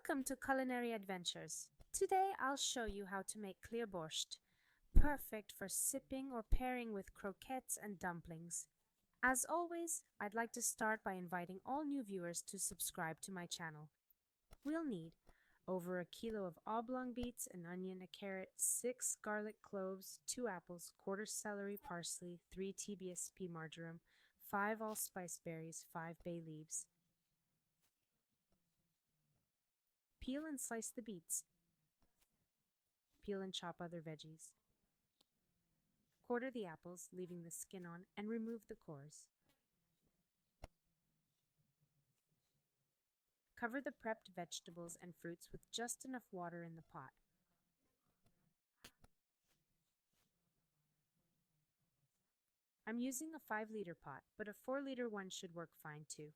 Welcome to Culinary Adventures. Today I'll show you how to make clear borscht, perfect for sipping or pairing with croquettes and dumplings. As always, I'd like to start by inviting all new viewers to subscribe to my channel. We'll need over a kilo of oblong beets, an onion, a carrot, 6 garlic cloves, 2 apples, quarter celery, parsley, 3 TBSP marjoram, 5 allspice berries, 5 bay leaves. Peel and slice the beets. Peel and chop other veggies. Quarter the apples, leaving the skin on, and remove the cores. Cover the prepped vegetables and fruits with just enough water in the pot. I'm using a 5-liter pot, but a 4-liter one should work fine too.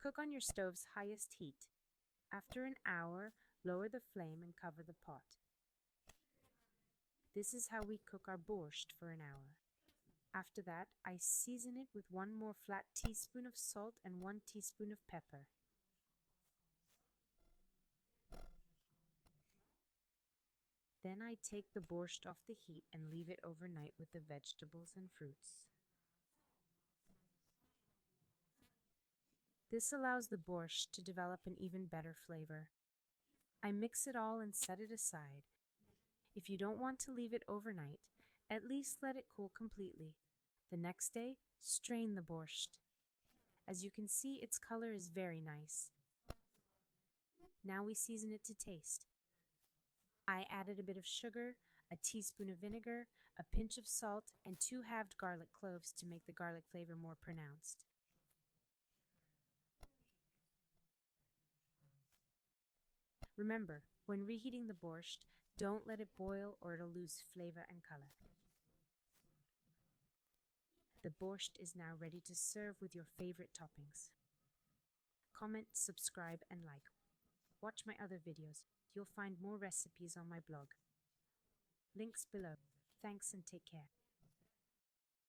Cook on your stove's highest heat. After an hour, lower the flame and cover the pot. This is how we cook our borscht for an hour. After that, I season it with 1 more flat teaspoon of salt and 1 teaspoon of pepper. Then I take the borscht off the heat and leave it overnight with the vegetables and fruits. This allows the borscht to develop an even better flavor. I mix it all and set it aside. If you don't want to leave it overnight, at least let it cool completely. The next day, strain the borscht. As you can see, its color is very nice. Now we season it to taste. I added a bit of sugar, a teaspoon of vinegar, a pinch of salt, and 2 halved garlic cloves to make the garlic flavor more pronounced. Remember, when reheating the borscht, don't let it boil or it'll lose flavor and color. The borscht is now ready to serve with your favorite toppings. Comment, subscribe, and like. Watch my other videos. You'll find more recipes on my blog. Links below. Thanks and take care.